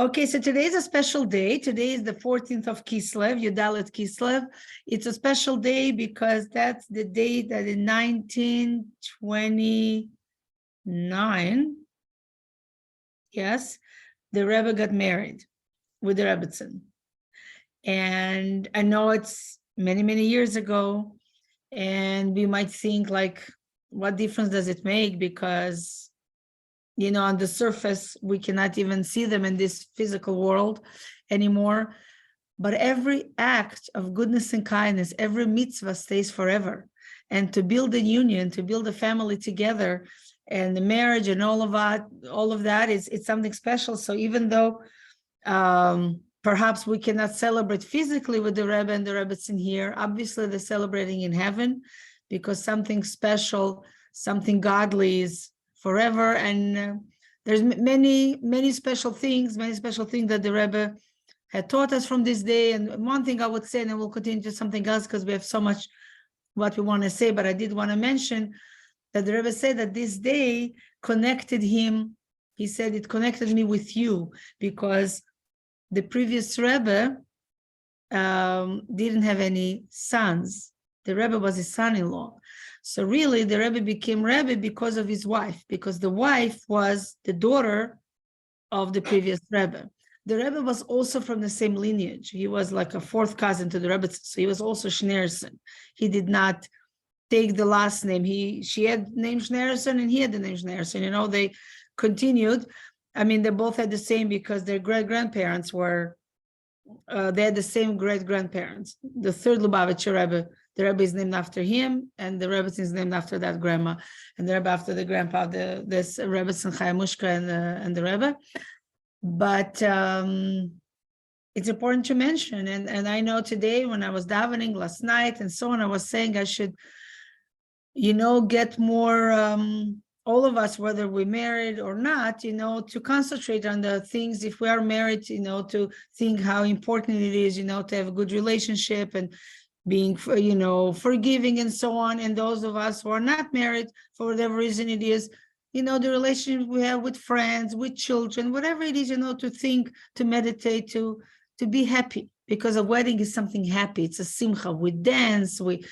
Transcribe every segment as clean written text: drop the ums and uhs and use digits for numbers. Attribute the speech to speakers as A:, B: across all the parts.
A: Okay, so today is a special day. Today is the 14th of Kislev, Yudalet Kislev. It's a special day because that's the day that in 1929, yes, the Rebbe got married with the Rebbetzin. And I know it's many, many years ago, and we might think like, what difference does it make? Because on the surface, we cannot even see them in this physical world anymore. But every act of goodness and kindness, every mitzvah stays forever. And to build a union, to build a family together, and the marriage and all of that it's something special. So even though perhaps we cannot celebrate physically with the Rebbe and the Rebbetzin here, obviously they're celebrating in heaven, because something special, something godly is forever. And there's many special things that the Rebbe had taught us from this day. And one thing I would say, and then we'll continue to something else because we have so much what we want to say, but I did want to mention that the Rebbe said that this day connected him. He said, it connected me with you, because the previous Rebbe didn't have any sons. The Rebbe was his son-in-law. So really, the Rebbe became Rebbe because of his wife, because the wife was the daughter of the previous Rebbe. The Rebbe was also from the same lineage. He was like a fourth cousin to the Rebbetzin, so he was also Schneerson. He did not take the last name. She had the name Schneerson, and he had the name Schneerson. They continued. I mean, they both had the same, because their great-grandparents were, they had the same great-grandparents. The third Lubavitch Rebbe, the Rebbe is named after him, and the Rebbetzin is named after that grandma, and the Rebbe after the grandpa, this Rebbetzin Chayamushka and the Rebbe. But it's important to mention, and I know today when I was davening last night and so on, I was saying I should, get more, all of us, whether we're married or not, to concentrate on the things. If we are married, to think how important it is, to have a good relationship and being, forgiving and so on. And those of us who are not married, for whatever reason it is, the relationship we have with friends, with children, whatever it is, to think, to meditate, to be happy, because a wedding is something happy. It's a simcha. We dance, we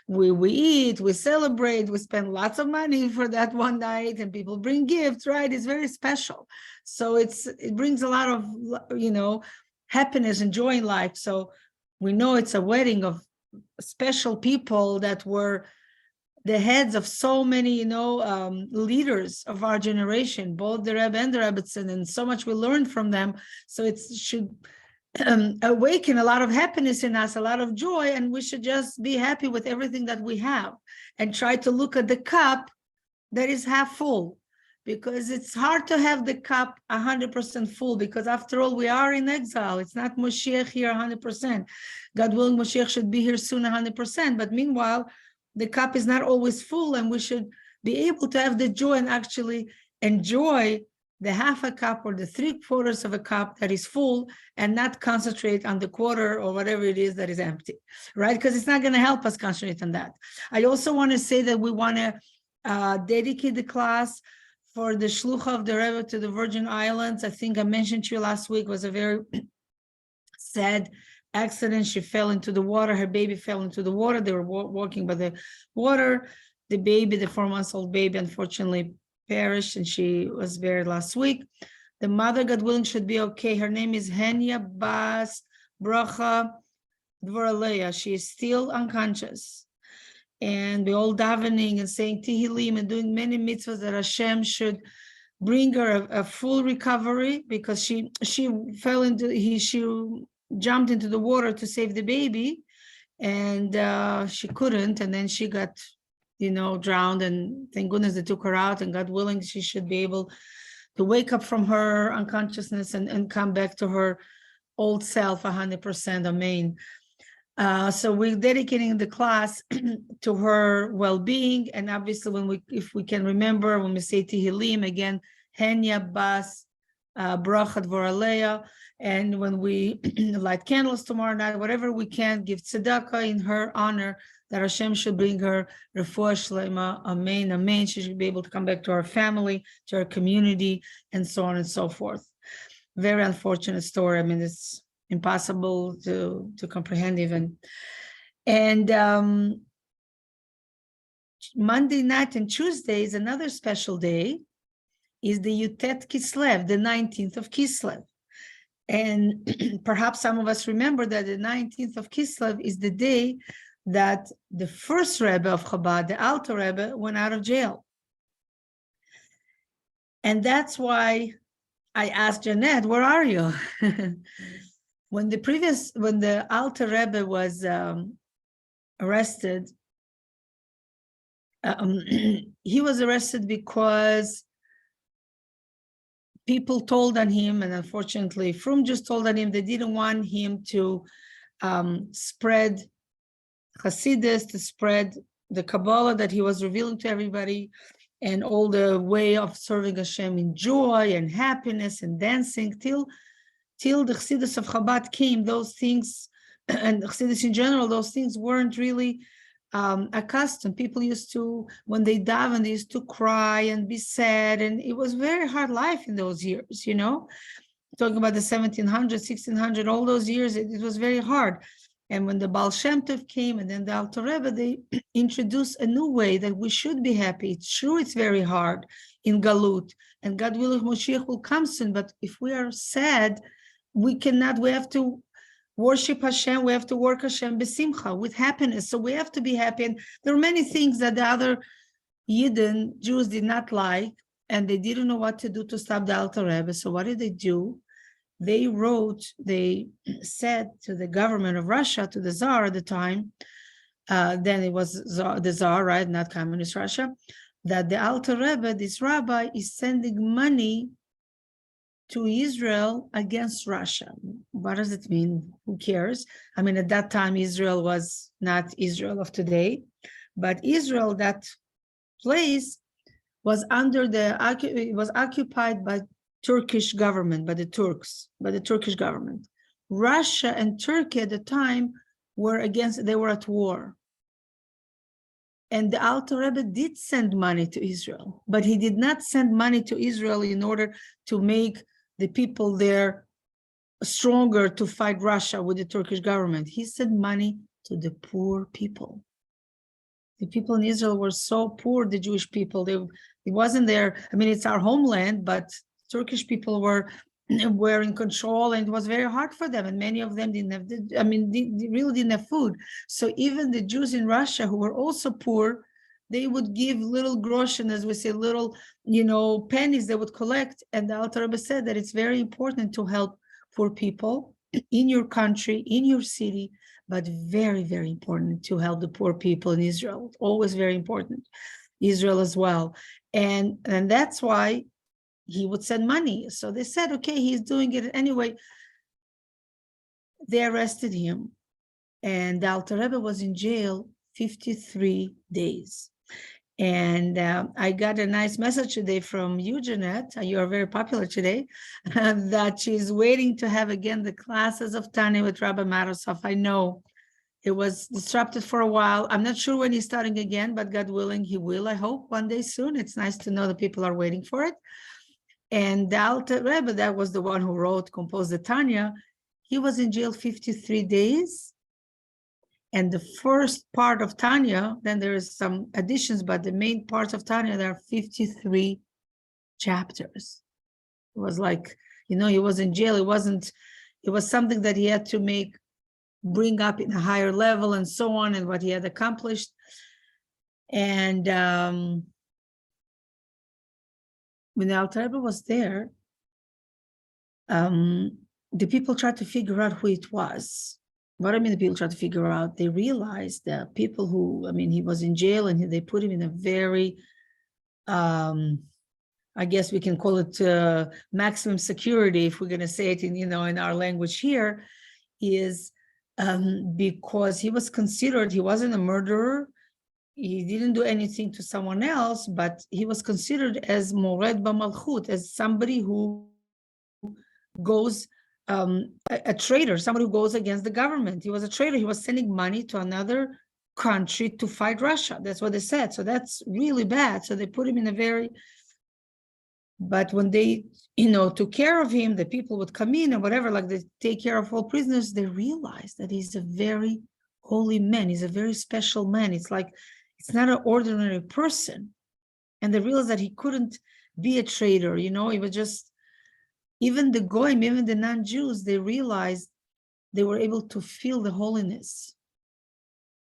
A: eat, we celebrate, we spend lots of money for that one night, and people bring gifts, right? It's very special. So it brings a lot of, happiness and joy in life. So we know it's a wedding of special people that were the heads of so many, leaders of our generation, both the Rebbe and the Rebbetzin, and so much we learned from them. So it should awaken a lot of happiness in us, a lot of joy, and we should just be happy with everything that we have and try to look at the cup that is half full, because it's hard to have the cup 100% full, because after all, we are in exile. It's not Moshiach here 100%. God willing, Moshiach should be here soon 100%. But meanwhile, the cup is not always full, and we should be able to have the joy and actually enjoy the half a cup or the 3/4 of a cup that is full, and not concentrate on the quarter or whatever it is that is empty, right? Because it's not going to help us concentrate on that. I also want to say that we want to dedicate the class for the shlucha of the Rebbe to the Virgin Islands. I think I mentioned to you last week, was a very sad accident. She fell into the water. Her baby fell into the water. They were walking by the water. The baby, the 4-month-old baby, unfortunately perished, and she was buried last week. The mother, God willing, should be okay. Her name is Henya Bas Bracha Dvoraleya. She is still unconscious. And we're all davening and saying Tehillim and doing many mitzvahs that Hashem should bring her a full recovery, because she fell into, she jumped into the water to save the baby, and she couldn't, and then she got drowned, and thank goodness they took her out, and God willing, she should be able to wake up from her unconsciousness and come back to her old self 100%. Amen. So we're dedicating the class to her well-being, and obviously if we can remember, when we say Tehillim, again, Henya Bas Bracha Dvoraleya, and when we light candles tomorrow night, whatever we can, give tzedakah in her honor, that Hashem should bring her refuah shlema, amen, amen. She should be able to come back to her family, to her community, and so on and so forth. Very unfortunate story. I mean, it's impossible to comprehend even. And Monday night and Tuesday is another special day, is the Yutet Kislev, the 19th of Kislev. And perhaps some of us remember that the 19th of Kislev is the day that the first Rebbe of Chabad, the Alter Rebbe, went out of jail. And that's why I asked Jeanette, where are you? When the Alter Rebbe was arrested, he was arrested because people told on him, and unfortunately, Frum just told on him they didn't want him to spread Hasidus, to spread the Kabbalah that he was revealing to everybody, and all the way of serving Hashem in joy and happiness and dancing till the Chassidus of Chabad came. Those things, and Chassidus in general, those things weren't really accustomed. People used to, when they daven, they used to cry and be sad, and it was very hard life in those years, you know, talking about the 1700s, 1600, all those years, it was very hard. And when the Baal Shem Tov came and then the Alter Rebbe, they introduced a new way that we should be happy. It's true, it's very hard in Galut, and God willing, Moshiach will come soon, but if we are sad, we have to worship Hashem, we have to work Hashem besimcha, with happiness. So we have to be happy. And there are many things that the other Yidden Jews did not like, and they didn't know what to do to stop the Alter Rebbe. So what did they do? They said to the government of Russia, to the Tsar at the time, then it was the Tsar, right, not communist Russia, that the Alter Rebbe, this rabbi, is sending money to Israel against Russia. What does it mean? Who cares? I mean, at that time, Israel was not Israel of today, but Israel, that place, was occupied by Turkish government, by the Turks, by the Turkish government. Russia and Turkey at the time they were at war. And the Alter Rebbe did send money to Israel, but he did not send money to Israel in order to make the people there stronger to fight Russia with the Turkish government. He sent money to the poor people. The people in Israel were so poor, the Jewish people. It wasn't their, I mean, it's our homeland, but Turkish people were in control, and it was very hard for them. And many of them didn't have, they really didn't have food. So even the Jews in Russia, who were also poor, they would give little groschen, as we say, little, pennies they would collect. And the Alter Rebbe said that it's very important to help poor people in your country, in your city, but very, very important to help the poor people in Israel. Always very important. Israel as well. And that's why he would send money. So they said, okay, he's doing it anyway. They arrested him, and the Alter Rebbe was in jail 53 days. And I got a nice message today from you, Jeanette. You are very popular today, that she's waiting to have again the classes of Tanya with Rabbi Matusof. I know it was disrupted for a while. I'm not sure when he's starting again, but God willing, he will, I hope, one day soon. It's nice to know that people are waiting for it. And the Alter Rebbe, that was the one who composed the Tanya, he was in jail 53 days. And the first part of Tanya, then there is some additions, but the main parts of Tanya, there are 53 chapters. It was like, he was in jail. It was something that he had to bring up in a higher level and so on, and what he had accomplished. And when the Alter Rebbe was there, the people tried to figure out who it was. What I mean, the people tried to figure out, they realized that people who, he was in jail, and they put him in a very, I guess we can call it maximum security, if we're going to say it in our language here, is because he was considered, he wasn't a murderer, he didn't do anything to someone else, but he was considered as mored b'malchut, as somebody who goes, a traitor, somebody who goes against the government. He was a traitor. He was sending money to another country to fight Russia. That's what they said. So that's really bad. So they put him in a very But when they, took care of him, the people would come in and whatever, like they take care of all prisoners, they realized that he's a very holy man. He's a very special man. It's like, it's not an ordinary person. And they realized that he couldn't be a traitor, he was just, even the Goyim, even the non-Jews, they realized they were able to feel the holiness.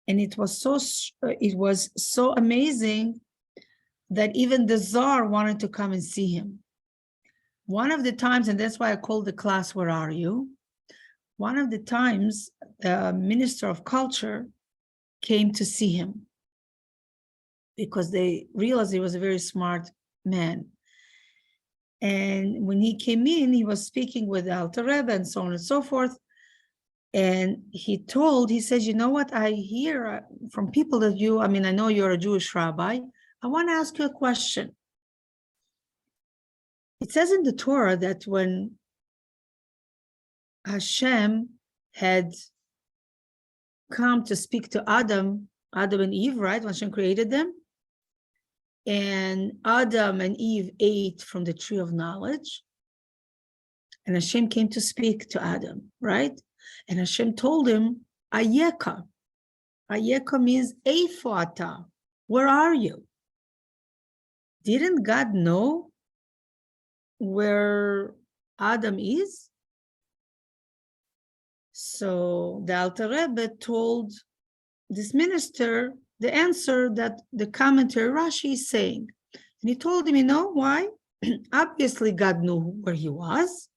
A: And it was so amazing that even the Tsar wanted to come and see him. One of the times, and that's why I called the class, Where Are You? One of the times, the Minister of Culture came to see him because they realized he was a very smart man. And when he came in, he was speaking with the Alter Rebbe and so on and so forth. And he says, you know what, I hear from people that I know you're a Jewish rabbi. I want to ask you a question. It says in the Torah that when Hashem had come to speak to Adam and Eve, right? When Hashem created them, and Adam and Eve ate from the tree of knowledge, and Hashem came to speak to Adam, right? And Hashem told him, Ayeka. Ayeka means Eifo ata. Where are you? Didn't God know where Adam is? So the Alter Rebbe told this minister the answer that the commentary Rashi is saying. And he told him, why? Obviously God knew where he was,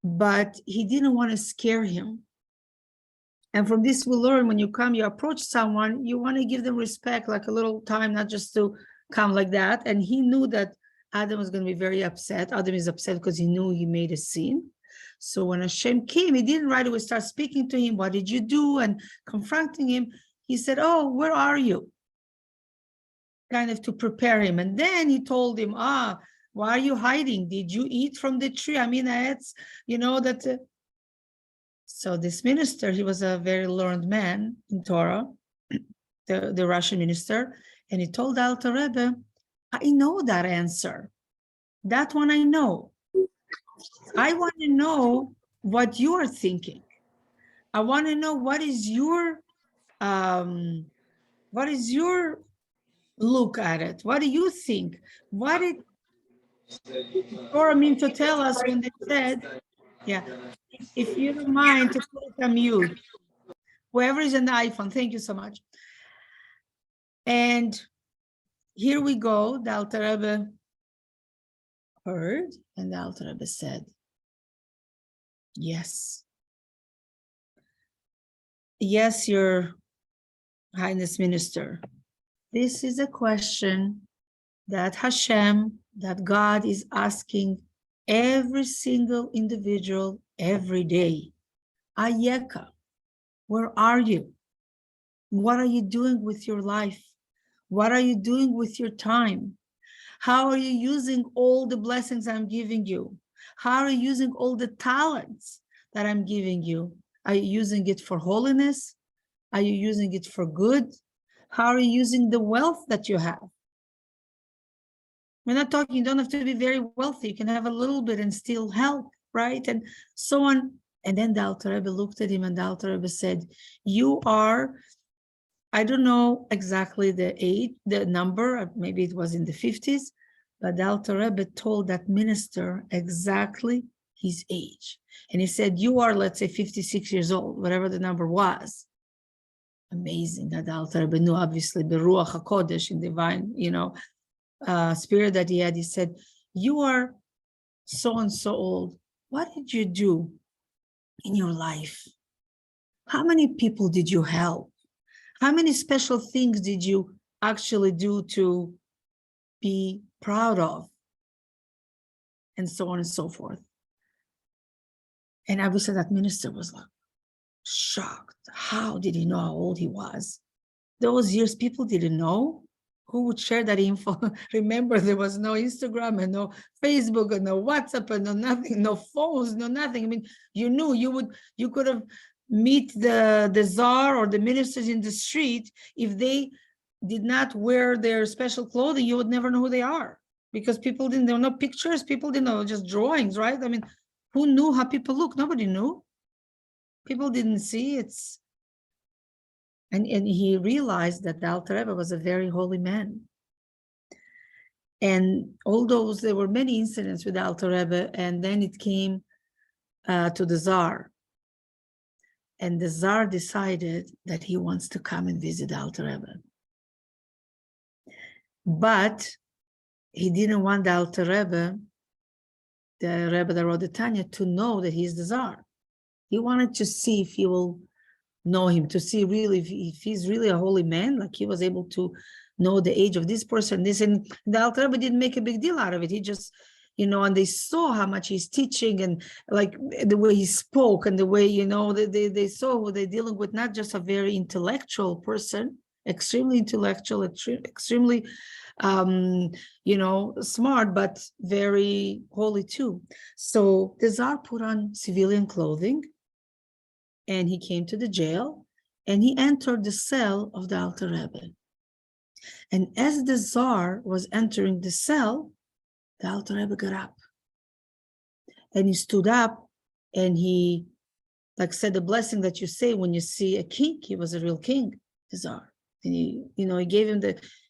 A: but he didn't want to scare him. And from this we learn, when you approach someone, you want to give them respect, like a little time, not just to come like that. And he knew that Adam was going to be very upset. Adam is upset because he knew he made a sin. So when Hashem came, he didn't right away start speaking to him. What did you do? And confronting him. He said, oh, where are you? Kind of to prepare him. And then he told him, why are you hiding? Did you eat from the tree? It's, that. So this minister, he was a very learned man in Torah, the Russian minister. And he told Alter Rebbe, I know that answer. That one I know. I want to know what you are thinking. I want to know what is your look at it. What do you think? What did Torah mean to tell us when they said, if you don't mind to put it on mute. Whoever is on the iPhone, thank you so much. And here we go, the Alter Rebbe heard, and the Alter Rebbe said, yes. Yes, Your Highness Minister. This is a question that Hashem, that God is asking every single individual every day. Ayeka, where are you? What are you doing with your life? What are you doing with your time? How are you using all the blessings I'm giving you? How are you using all the talents that I'm giving you? Are you using it for holiness? Are you using it for good? How are you using the wealth that you have? We're not talking, you don't have to be very wealthy. You can have a little bit and still help, right? And so on. And then the Alter Rebbe looked at him and the Alter Rebbe said, you are, I don't know exactly the age, the number, maybe it was in the 50s, but the Alter Rebbe told that minister exactly his age. And he said, you are, let's say, 56 years old, whatever the number was. Amazing that the Alter Rebbe knew, obviously, the Ruach HaKodesh, in divine, spirit that he had. He said, you are so and so old. What did you do in your life? How many people did you help? How many special things did you actually do to be proud of? And so on and so forth. And obviously that minister was like shocked. How did he know how old he was? Those years, people didn't know. Who would share that info? Remember, there was no Instagram and no Facebook and no WhatsApp and no nothing, no phones, no nothing. You knew you could have meet the czar or the ministers in the street. If they did not wear their special clothing, you would never know who they are. because people didn't, there were no pictures, people didn't know, just drawings, right? I mean, who knew how people look? Nobody knew. People didn't see it's, and he realized that the Alter Rebbe was a very holy man. And although there were many incidents with the Alter Rebbe, and then it came to the Tsar. And the Tsar decided that he wants to come and visit the Alter Rebbe. But he didn't want the Alter Rebbe, the Rebbe that wrote the Tanya, to know that he's the Tsar. He wanted to see if he will know him, to see really if he's really a holy man, like he was able to know the age of this person, this, and the Alter Rebbe didn't make a big deal out of it. He just, and they saw how much he's teaching and like the way he spoke and the way, they saw they're dealing with not just a very intellectual person, extremely intellectual, extremely, smart, but very holy too. So the Tsar put on civilian clothing and he came to the jail and he entered the cell of the Alter Rebbe. And as the Tsar was entering the cell, the Alter Rebbe got up. And he stood up and he said the blessing that you say when you see a king. He was a real king, the Tsar. And he gave him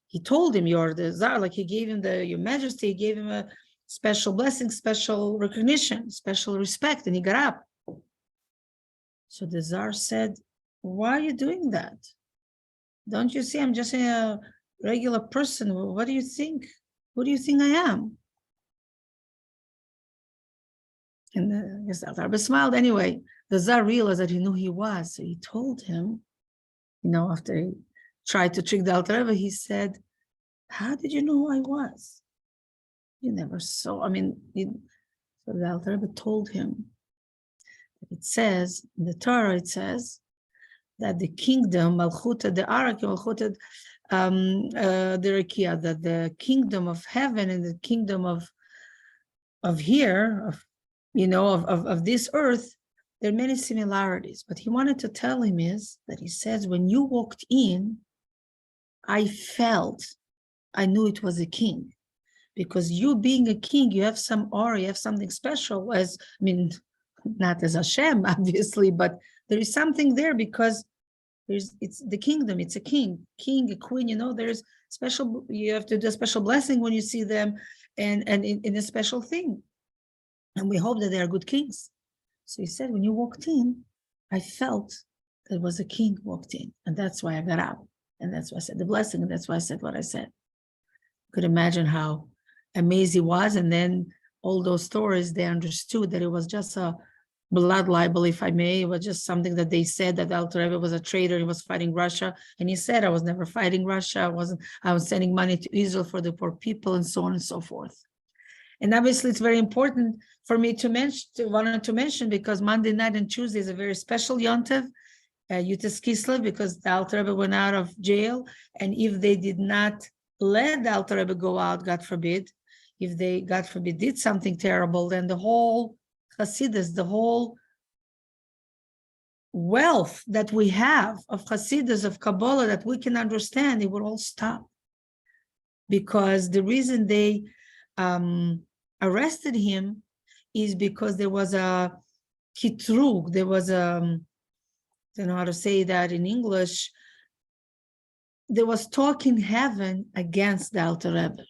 A: he told him, you're the Tsar, he gave him your majesty, he gave him a special blessing, special recognition, special respect, and he got up. So the Tsar said, why are you doing that? Don't you see I'm just a regular person? What do you think? Who do you think I am? And the Alter Rebbe smiled. Anyway, the Tsar realized that he knew he was. So he told him, after he tried to trick the Alter Rebbe, he said, how did you know who I was? You never saw. So the Alter Rebbe told him, it says, in the Torah, it says that the kingdom, Malchuta, the Arak, Malchuta, the Rekia, that the kingdom of heaven and the kingdom of here, of this earth, there are many similarities. But he wanted to tell him is that he says, when you walked in, I knew it was a king. Because you being a king, you have some aura, you have something special, not as Hashem, obviously, but there is something there because it's the kingdom, it's a king, a queen, there's special, you have to do a special blessing when you see them and in a special thing. And we hope that they are good kings. So he said, when you walked in, I felt there was a king walked in. And that's why I got up. And that's why I said the blessing. And that's why I said what I said. You could imagine how amazed he was. And then all those stories, they understood that it was just a blood libel, if I may. It was just something that they said that Alter Rebbe was a traitor. He was fighting Russia. And he said, I was never fighting Russia. I was sending money to Israel for the poor people and so on and so forth. And obviously, it's very important for me to mention because Monday night and Tuesday is a very special Yontev, Yutas Kislev, because the Alter Rebbe went out of jail. And if they did not let the Alter Rebbe go out, God forbid, if they, God forbid, did something terrible, then the whole Hasidus, the whole wealth that we have of Hasidus, of Kabbalah, that we can understand, it would all stop. Because the reason they arrested him is because there was a kitrug, there was a, I don't know how to say that in English, there was talk in heaven against the Alter Rebbe.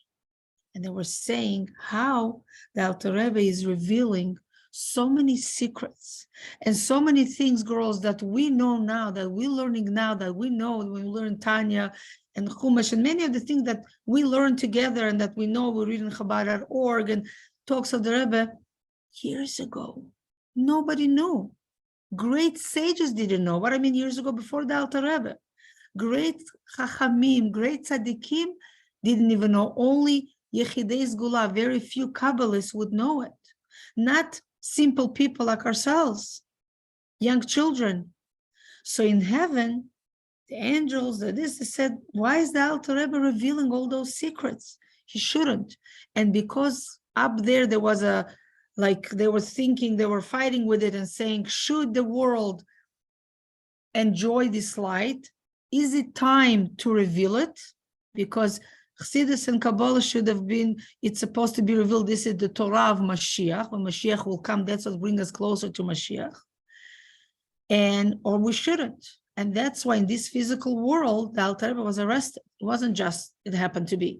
A: And they were saying how the Alter Rebbe is revealing so many secrets and so many things, girls, that we know now, that we're learning now, that we know when we learn Tanya and Chumash and many of the things that we learn together and that we know we read in Chabad.org and talks of the Rebbe years ago. Nobody knew. Great sages didn't know. What I mean years ago before the Alter Rebbe. Great Chachamim, great Tzaddikim didn't even know. Only Yechidei Sgula, very few Kabbalists would know it. Not simple people like ourselves, young children. So in heaven, the angels, they said, why is the Alter Rebbe revealing all those secrets? He shouldn't. And because up there was they were thinking, they were fighting with it and saying, should the world enjoy this light? Is it time to reveal it? Because Chassidus and Kabbalah should have been, it's supposed to be revealed. This is the Torah of Mashiach. When Mashiach will come, that's what brings us closer to Mashiach. Or we shouldn't. And that's why in this physical world, the Alter Rebbe was arrested. It wasn't just, it happened to be.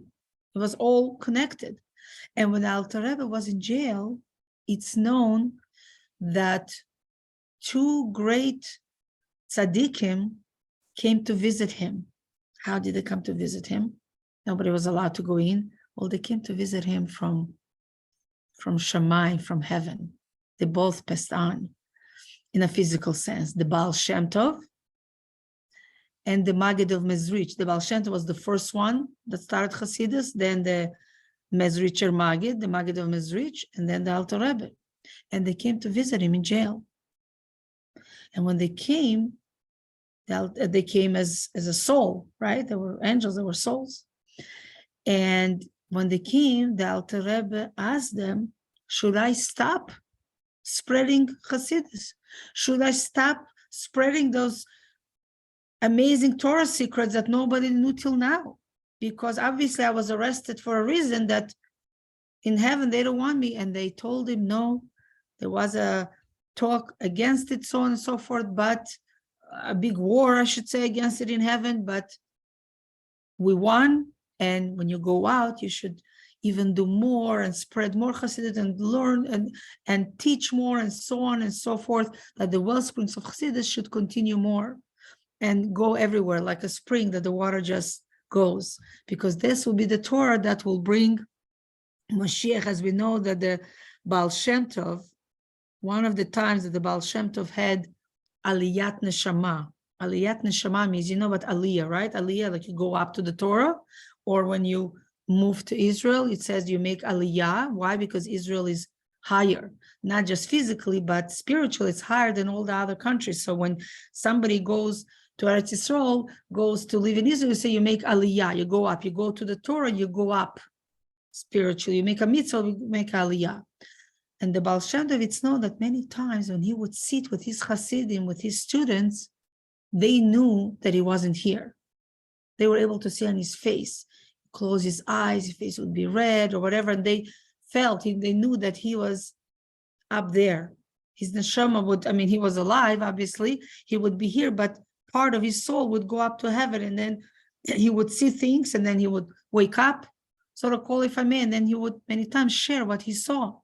A: It was all connected. And when the Alter Rebbe was in jail, it's known that two great tzaddikim came to visit him. How did they come to visit him? Nobody was allowed to go in. Well, they came to visit him from Shammai, from heaven. They both passed on in a physical sense. The Baal Shem Tov and the Maggid of Mezrich. The Baal Shem Tov was the first one that started Hasidus, then the Mezricher Maggid, the Maggid of Mezrich, and then the Alter Rebbe. And they came to visit him in jail. And when they came as a soul, right? They were angels, they were souls. And when they came, the Alter Rebbe asked them, should I stop spreading Hasidus? Should I stop spreading those amazing Torah secrets that nobody knew till now? Because obviously I was arrested for a reason that in heaven they don't want me. And they told him, no, there was a talk against it, so on and so forth, but a big war, I should say, against it in heaven, but we won. And when you go out, you should even do more and spread more Chassidut and learn and teach more and so on and so forth, that the well springs of Chassidus should continue more and go everywhere like a spring, that the water just goes, because this will be the Torah that will bring Mashiach. As we know that the Baal Shem Tov, one of the times that the Baal Shem Tov had Aliyat Neshama. Aliyat Neshama means, you know what Aliyah, right? Aliyah, like you go up to the Torah, or when you move to Israel, it says you make Aliyah. Why? Because Israel is higher, not just physically, but spiritually, it's higher than all the other countries. So when somebody goes to Eretz Yisrael, goes to live in Israel, you say you make Aliyah, you go up, you go to the Torah, you go up spiritually, you make a mitzvah, you make Aliyah. And the Baal Shem Tov, it's known that many times when he would sit with his Hasidim, with his students, they knew that he wasn't here. They were able to see on his face, close his eyes, his face would be red or whatever, and they felt, they knew that he was up there. His neshama would, I mean, he was alive, obviously, he would be here, but part of his soul would go up to heaven, and then he would see things, and then he would wake up, sort of call if I may, and then he would many times share what he saw.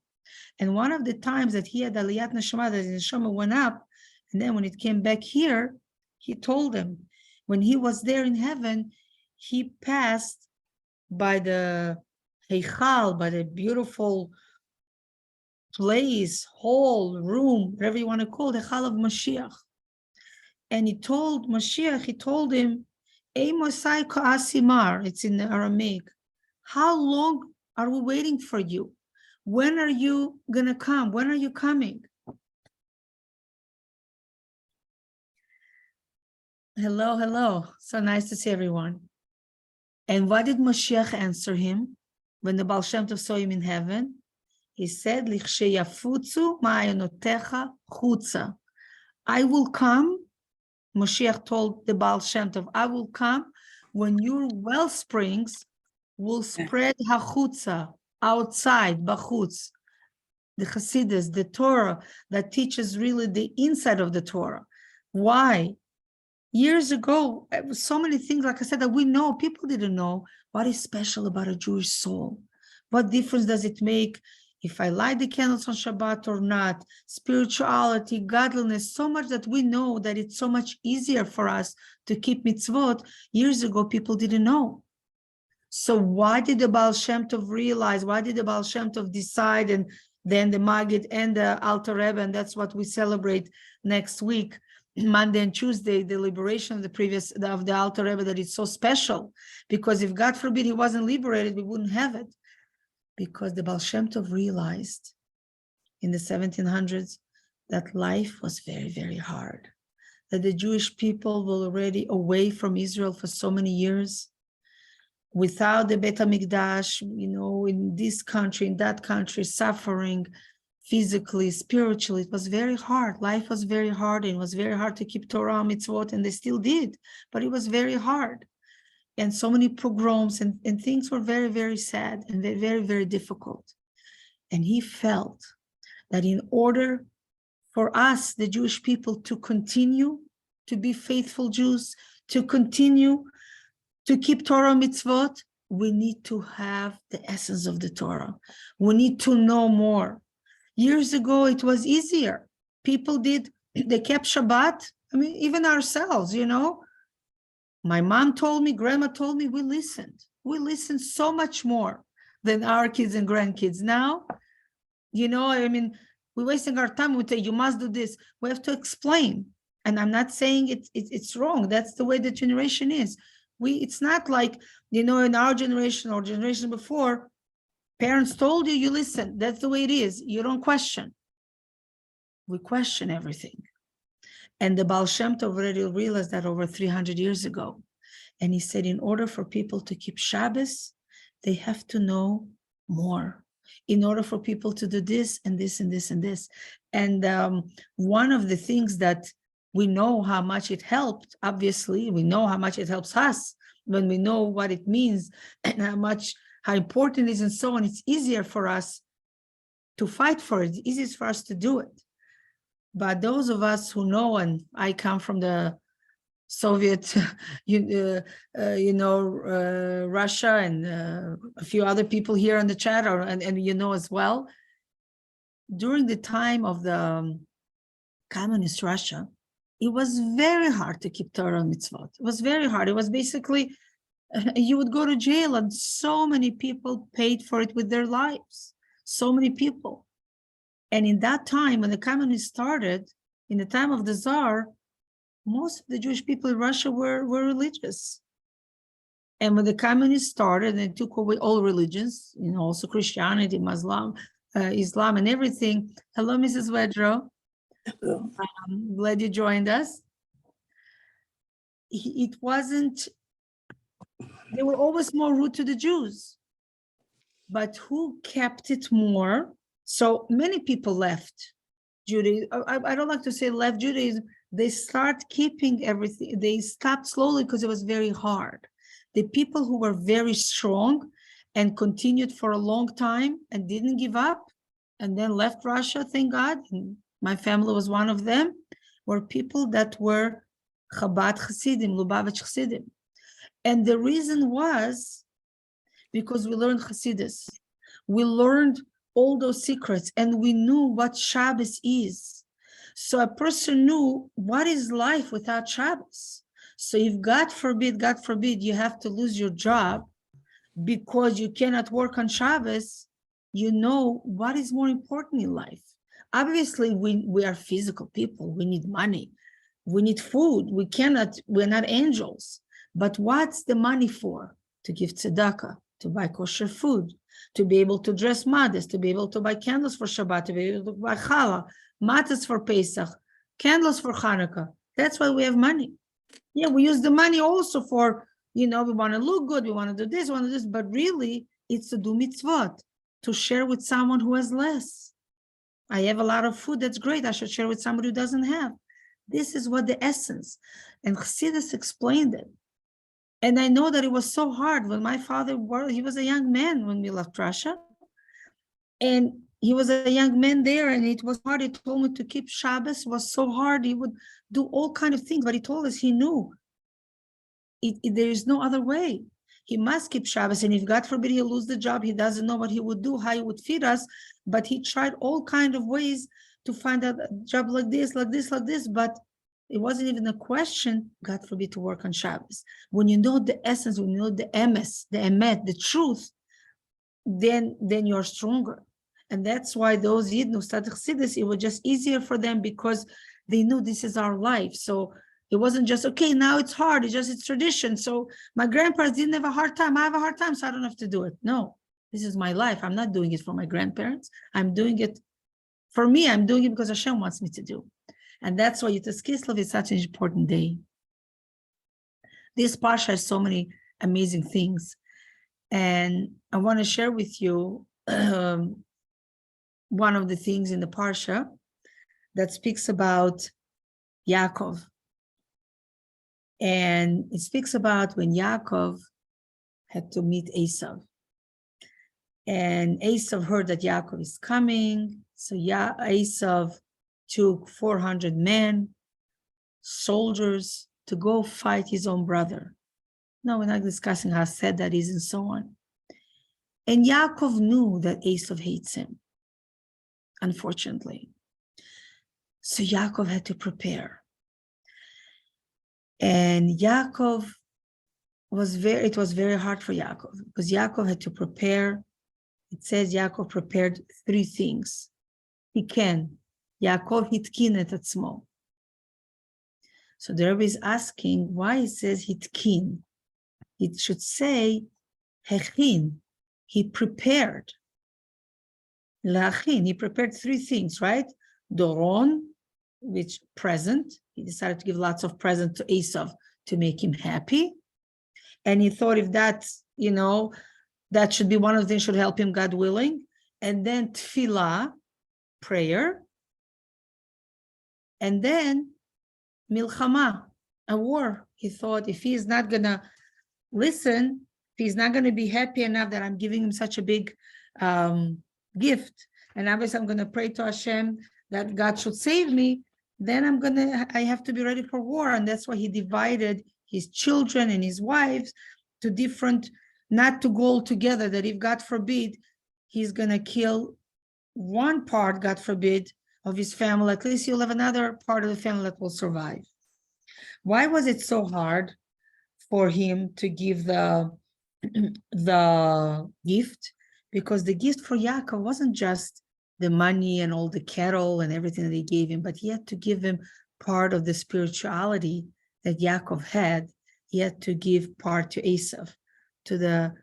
A: And one of the times that he had Aliyat Neshama, that his neshama went up, and then when it came back here, he told them, when he was there in heaven, he passed by the Heichal, by the beautiful place, hall, room, whatever you want to call it, the Heichal of Mashiach. And he told Mashiach, he told him, Ei Mosai Ka'asimar, it's in Aramaic. How long are we waiting for you? When are you going to come? When are you coming? Hello, hello. So nice to see everyone. And what did Mashiach answer him when the Baal Shem Tov saw him in heaven? He said, Lichsheyafutzu ma'ayonotecha chutza. I will come, Mashiach told the Baal Shem Tov, I will come when your well springs will spread hachutza, outside, bachutz, the Hasidus, the Torah that teaches really the inside of the Torah. Why? Years ago, so many things, like I said, that we know, people didn't know what is special about a Jewish soul. What difference does it make if I light the candles on Shabbat or not? Spirituality, godliness, so much that we know that it's so much easier for us to keep mitzvot. Years ago, people didn't know. So why did the Baal Shem Tov realize? Why did the Baal Shem Tov decide? And then the Maggid and the Alter Rebbe, and that's what we celebrate next week, Monday and Tuesday, the liberation of the Alter Rebbe, that it's so special. Because if God forbid he wasn't liberated, we wouldn't have it. Because the Baal Shem Tov realized in the 1700s that life was very, very hard. That the Jewish people were already away from Israel for so many years. Without the Bet HaMikdash, you know, in this country, in that country, suffering physically, spiritually, it was very hard. Life was very hard, and it was very hard to keep Torah mitzvot, and they still did, but it was very hard. and so many pogroms, and things were very, very sad and very, very difficult. And he felt that in order for us, the Jewish people, to continue to be faithful Jews, to continue to keep Torah mitzvot, we need to have the essence of the Torah. We need to know more. Years ago, it was easier. People they kept Shabbat. I mean, even ourselves, My mom told me, grandma told me, we listened. We listened so much more than our kids and grandkids. Now, we're wasting our time. We say, you must do this. We have to explain. And I'm not saying it's wrong. That's the way the generation is. It's not like, in our generation or generation before, parents told you, you listen. That's the way it is. You don't question. We question everything. And the Baal Shem Tov already realized that over 300 years ago. And he said, in order for people to keep Shabbos, they have to know more. In order for people to do this and this and this and this. And one of the things that we know how much it helped, obviously, we know how much it helps us when we know what it means and how important it is and so on. It's easier for us to fight for it. It's easier for us to do it. But those of us who know, and I come from the Soviet, Russia, and a few other people here in the chat, and as well, during the time of the communist Russia, it was very hard to keep Torah and mitzvot. It was very hard. It was basically, you would go to jail, and so many people paid for it with their lives. So many people. And in that time, when the communists started, in the time of the Tsar, most of the Jewish people in Russia were religious. And when the communists started, they took away all religions, also Christianity, Muslim, Islam, and everything. Hello, Mrs. Wedrow.
B: Hello.
A: Glad you joined us. It wasn't, they were always more rude to the Jews. But who kept it more? So many people left Judaism. I don't like to say left Judaism. They start keeping everything. They stopped slowly because it was very hard. The people who were very strong and continued for a long time and didn't give up and then left Russia, thank God, and my family was one of them, were people that were Chabad Hasidim, Lubavitch Hasidim. And the reason was because we learned Hasidus. We learned all those secrets, and we knew what Shabbos is. So a person knew what is life without Shabbos. So if God forbid, you have to lose your job because you cannot work on Shabbos, you know what is more important in life. Obviously, we are physical people. We need money. We need food. We're not angels. But what's the money for? To give tzedakah, to buy kosher food, to be able to dress modest, to be able to buy candles for Shabbat, to be able to buy challah, matzahs for Pesach, candles for Hanukkah. That's why we have money. Yeah, we use the money also for, we want to look good, we want to do this, but really it's to do mitzvot, to share with someone who has less. I have a lot of food, that's great. I should share with somebody who doesn't have. This is what the essence. And Chassidus explained it. And I know that it was so hard when my father he was a young man when we left Russia. And he was a young man there, and it was hard. He told me to keep Shabbos. It was so hard. He would do all kinds of things, but he told us he knew there is no other way. He must keep Shabbos, and if God forbid he'll lose the job, he doesn't know what he would do, how he would feed us, but he tried all kinds of ways to find a job like this, but it wasn't even a question, God forbid, to work on Shabbos. When you know the essence, when you know the emes, the emet, the truth, then you're stronger. And that's why those Yidden who started Chassidus, it was just easier for them because they knew this is our life. So it wasn't just, okay, now it's hard, it's tradition. So my grandparents didn't have a hard time, I have a hard time, so I don't have to do it. No, this is my life. I'm not doing it for my grandparents. I'm doing it for me. I'm doing it because Hashem wants me to do. And that's why Yutas Kislev is such an important day. This Parsha has so many amazing things. And I want to share with you one of the things in the Parsha that speaks about Yaakov. And it speaks about when Yaakov had to meet Esau. And Esau heard that Yaakov is coming. So Esau took 400 men, soldiers, to go fight his own brother. No, we're not discussing how sad that is and so on. And Yaakov knew that Esau hates him, unfortunately. So Yaakov had to prepare. And Yaakov it was very hard for Yaakov because Yaakov had to prepare. It says Yaakov prepared 3 things. Yaakov hitkin et atzmo. So the Rebbe is asking why it says hitkin. It should say hechin. He prepared. Lachin. He prepared 3 things, right? Doron, which present. He decided to give lots of presents to Esau to make him happy. And he thought if that's, that should be one of the things should help him, God willing. And then tefillah, prayer. And then milchama, a war. He thought if he's not going to listen, if he's not going to be happy enough that I'm giving him such a big gift, and obviously I'm going to pray to Hashem that God should save me, then I have to be ready for war. And that's why he divided his children and his wives to different, not to go all together, that if God forbid, he's going to kill one part, God forbid, of his family, at least he'll have another part of the family that will survive. Why was it so hard for him to give the gift? Because the gift for Yaakov wasn't just the money and all the cattle and everything that he gave him, but he had to give him part of the spirituality that Yaakov had. He had to give part to Esau, to the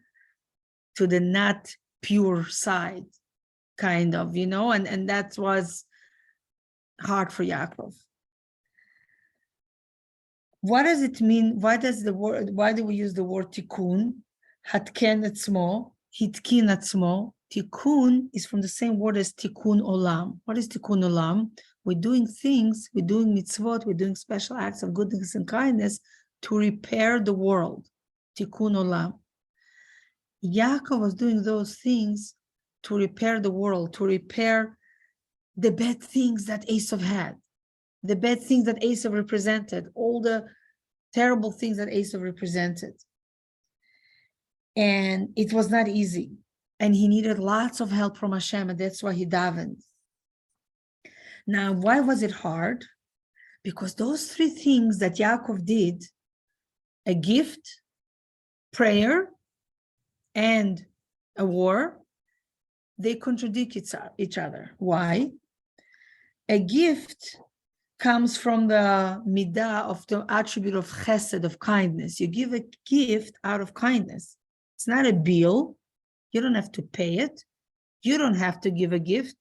A: not pure side, kind of, and that was hard for Yaakov. What does it mean? Why do we use the word tikkun? Hatken etzmo, hitkin etzmo. Tikkun is from the same word as tikkun olam. What is tikkun olam? We're doing things, we're doing mitzvot, we're doing special acts of goodness and kindness to repair the world. Tikkun olam. Yaakov was doing those things to repair the world, to repair the bad things that Esau had, the bad things that Esau represented, all the terrible things that Esau represented. And it was not easy. And he needed lots of help from Hashem, and that's why he davened. Now, why was it hard? Because those 3 things that Yaakov did, a gift, prayer, and a war, they contradict each other. Why? A gift comes from the midah of the attribute of chesed, of kindness. You give a gift out of kindness. It's not a bill. You don't have to pay it. You don't have to give a gift.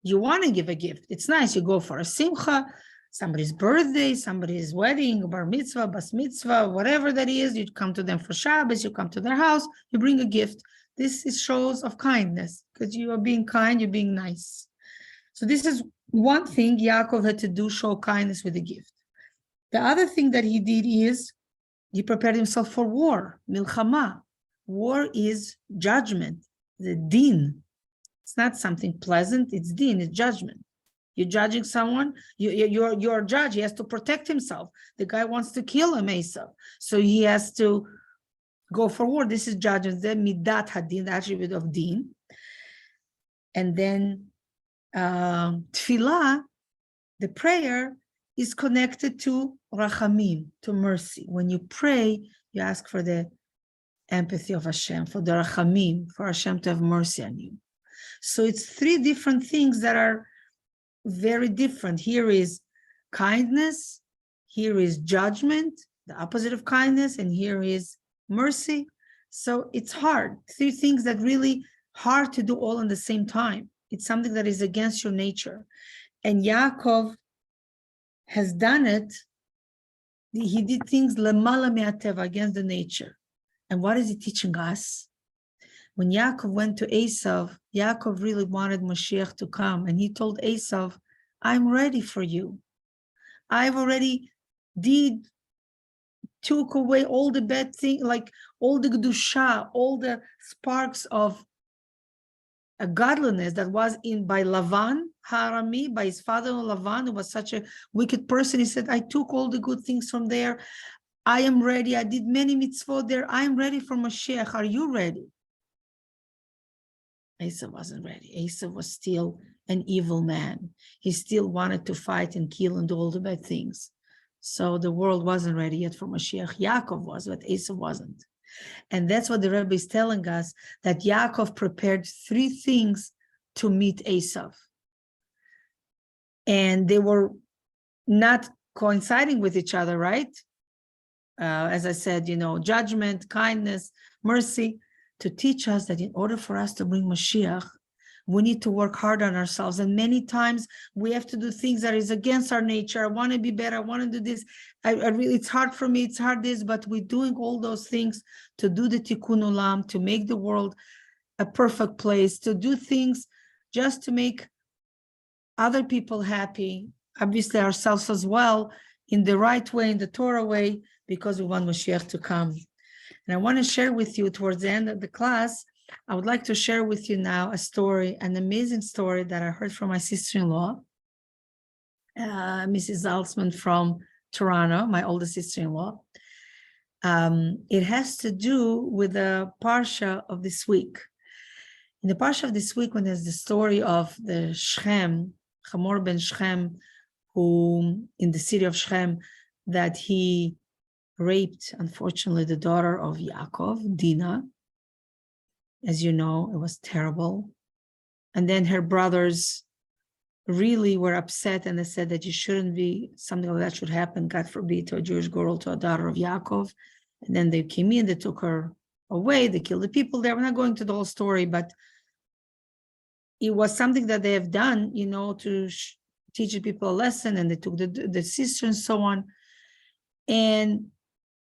A: You want to give a gift. It's nice. You go for a simcha, somebody's birthday, somebody's wedding, bar mitzvah, bas mitzvah, whatever that is. You come to them for Shabbos, you come to their house, you bring a gift. This is shows of kindness because you are being kind, you're being nice. So this is one thing Yaakov had to do, show kindness with a gift. The other thing that he did is he prepared himself for war, milchama. War is judgment, the din. It's not something pleasant, it's din, it's judgment. You're judging someone, you're a judge, he has to protect himself. The guy wants to kill him, Esau. So he has to go for war. This is judgment, the midat hadin, the attribute of din. And then tefillah, the prayer, is connected to rachamim, to mercy. When you pray, you ask for the empathy of Hashem, for the rachamim, for Hashem to have mercy on you. So it's 3 different things that are very different. Here is kindness, here is judgment, the opposite of kindness, and here is mercy. So it's hard. 3 things that really hard to do all in the same time. It's something that is against your nature. And Yaakov has done it. He did things lemala me'ateva, against the nature. And what is he teaching us? When Yaakov went to Esau, Yaakov really wanted Mashiach to come. And he told Esau, I'm ready for you. I've already did took away all the bad things, like all the kedusha, all the sparks of a godliness that was in by Lavan Harami, by his father Lavan, who was such a wicked person. He said, I took all the good things from there. I am ready. I did many mitzvot there. I am ready for Mashiach. Are you ready? Asa wasn't ready. Asa was still an evil man. He still wanted to fight and kill and do all the bad things. So the world wasn't ready yet for Mashiach. Yaakov was, but Asa wasn't. And that's what the Rebbe is telling us, that Yaakov prepared 3 things to meet Esav. And they were not coinciding with each other, right? As I said, judgment, kindness, mercy, to teach us that in order for us to bring Mashiach, we need to work hard on ourselves. And many times we have to do things that is against our nature. I want to be better. I want to do this. I really, it's hard for me. It's hard this, but we're doing all those things to do the tikkun olam, to make the world a perfect place, to do things just to make other people happy, obviously ourselves as well, in the right way, in the Torah way, because we want Mashiach to come. And I want to share with you towards the end of the class, I would like to share with you now a story, an amazing story that I heard from my sister-in-law, Mrs. Zaltzman from Toronto, my oldest sister-in-law. It has to do with the Parsha of this week. In the Parsha of this week, when there's the story of the Shechem, Hamor ben Shechem, who in the city of Shechem, that he raped, unfortunately, the daughter of Yaakov, Dinah. As you know, it was terrible. And then her brothers really were upset, and they said that you shouldn't be, something like that should happen, God forbid, to a Jewish girl, to a daughter of Yaakov. And then they came in, they took her away, they killed the people there. We're not going to the whole story, but it was something that they have done, to teach people a lesson, and they took the sister and so on. And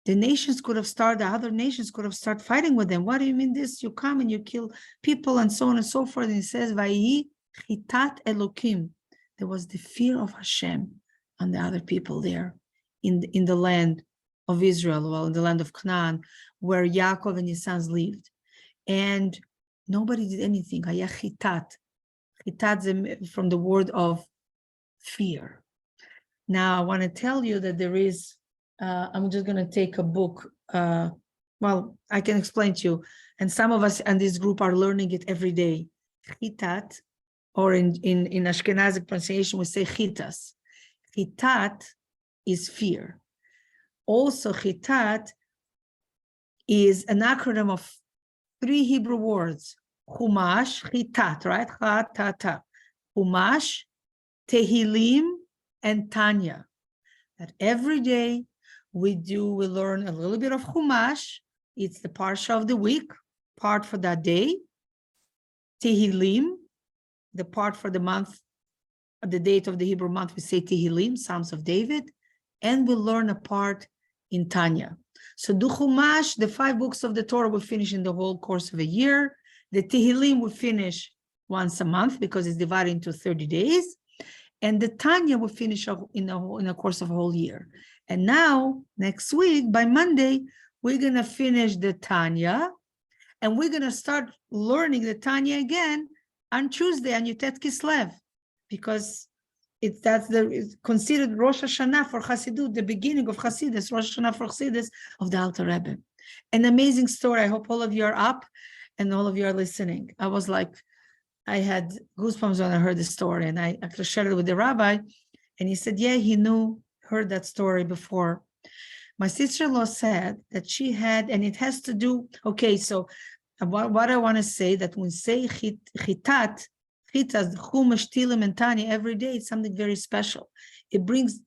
A: the nations could have started, the other nations could have started fighting with them. What do you mean this? You come and you kill people and so on and so forth. And it says, Vayhi chitat Elokim. There was the fear of Hashem on the other people there in the land of Israel, well, in the land of Canaan, where Yaakov and his sons lived. And nobody did anything. Haya chitat. Chitat from the word of fear. Now, I want to tell you that there is, I'm just going to take a book. Well, I can explain to you. And some of us in this group are learning it every day. Chitat, or in Ashkenazic pronunciation, we say chitas. Chitat is fear. Also, chitat is an acronym of 3 Hebrew words. Chumash, chitat, right? Chatata. Chumash, Tehillim, and Tanya. That every day we learn a little bit of Chumash. It's the Parsha of the week, part for that day. Tehillim, the part for the month, the date of the Hebrew month, we say Tehillim, Psalms of David, and we learn a part in Tanya. So the Chumash, the 5 books of the Torah, we finish in the whole course of a year. The Tehillim we finish once a month because it's divided into 30 days. And the Tanya will finish in the course of a whole year. And now, next week, by Monday, we're going to finish the Tanya, and we're going to start learning the Tanya again on Tuesday, on Yutet Kislev, because it's considered Rosh Hashanah for Chassidut, the beginning of Chassidus, Rosh Hashanah for Chassidus of the Alter Rebbe. An amazing story. I hope all of you are up and all of you are listening. I had goosebumps when I heard the story, and I actually shared it with the rabbi, and he said, yeah, he heard that story before. My sister-in-law said that she had, and it has to do, okay, so what I want to say, that when we say chitat, chumash, tilim, and tanya every day, it's something very special. It brings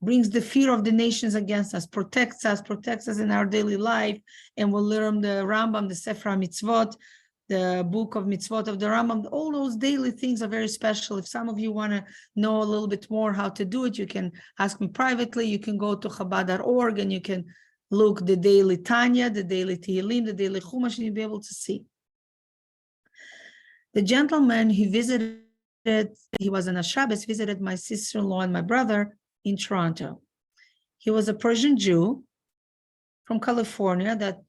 A: the fear of the nations against us, protects us in our daily life, and we'll learn the Rambam, the Sefer HaMitzvot, the book of mitzvot of the Rambam. All those daily things are very special. If some of you want to know a little bit more how to do it, you can ask me privately. You can go to Chabad.org and you can look the daily Tanya, the daily Tehillim, the daily Chumash, and you'll be able to see. The gentleman he was on a Shabbos, visited my sister-in-law and my brother in Toronto. He was a Persian Jew, from California that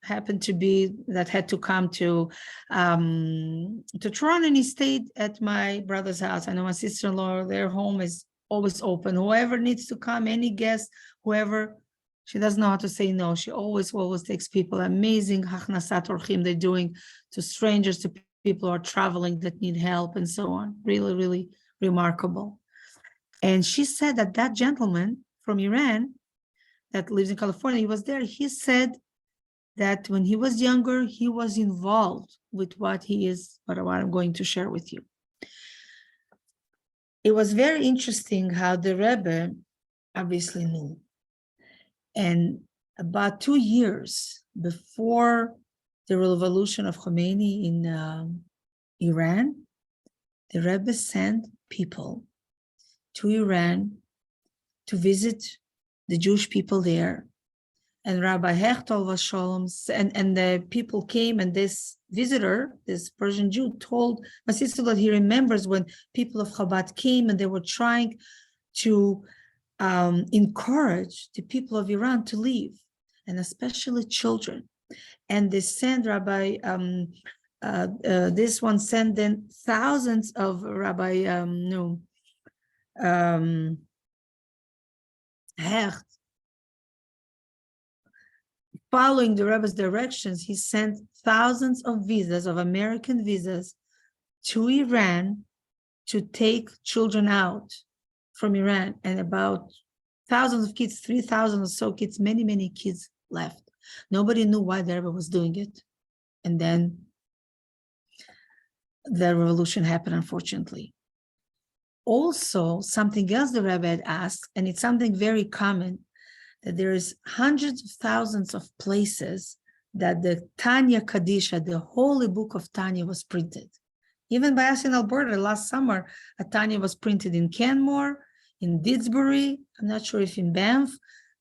A: happened to be, that had to come to Toronto, and he stayed at my brother's house. I know my sister-in-law, their home is always open. Whoever needs to come, any guest, whoever, she doesn't know how to say no. She always takes people. Amazing hachnasat orchim they're doing to strangers, to people who are traveling that need help and so on. Really, really remarkable. And she said that that gentleman from Iran that lives in California, he was there. He said that when he was younger, he was involved with what I'm going to share with you. It was very interesting how the Rebbe obviously knew. And about 2 years before the revolution of Khomeini in Iran, the Rebbe sent people to Iran to visit the Jewish people there. And Rabbi Hechtel was Shalom, and the people came, and this visitor, this Persian Jew, told my sister that he remembers when people of Chabad came and they were trying to encourage the people of Iran to leave, and especially children. And they sent this one sent then thousands of Hecht, following the Rebbe's directions, he sent thousands of visas, of American visas, to Iran to take children out from Iran. And about thousands of kids, 3,000 or so kids, many, many kids left. Nobody knew why the Rebbe was doing it. And then the revolution happened, unfortunately. Also, something else the Rebbe had asked, and it's something very common, that there is hundreds of thousands of places that the Tanya Kadisha, the holy book of Tanya, was printed. Even by us in Alberta, last summer, a Tanya was printed in Canmore, in Didsbury, I'm not sure if in Banff.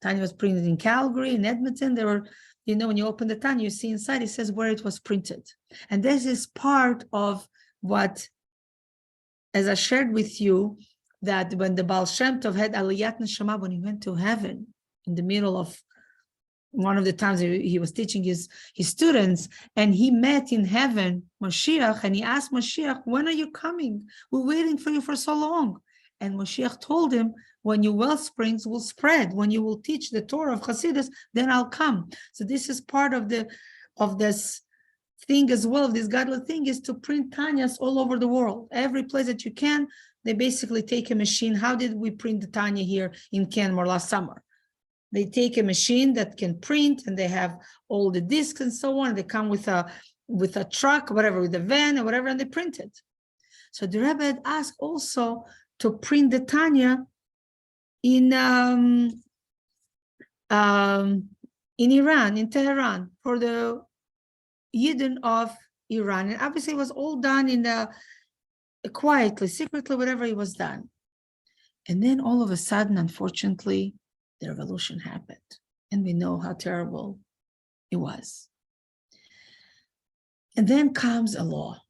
A: Tanya was printed in Calgary, in Edmonton. There were, when you open the Tanya, you see inside, it says where it was printed. And this is part of what, as I shared with you, that when the Baal Shem Tov had Aliyat Neshama, when he went to heaven, in the middle of one of the times he was teaching his students, and he met in heaven Mashiach, and he asked Mashiach, when are you coming? We're waiting for you for so long. And Mashiach told him, when your well springs will spread, when you will teach the Torah of Hasidus, then I'll come. So this is part of this thing as well, of this godly thing, is to print Tanyas all over the world. Every place that you can, they basically take a machine. How did we print the Tanya here in Canmore last summer? They take a machine that can print, and they have all the discs and so on. They come with a truck, whatever, with a van or whatever, and they print it. So the Rebbe had asked also to print the Tanya in Iran, in Tehran, for the Yidden of Iran. And obviously it was all done in quietly, secretly, whatever it was done. And then all of a sudden, unfortunately, the revolution happened. And we know how terrible it was. And then comes a law.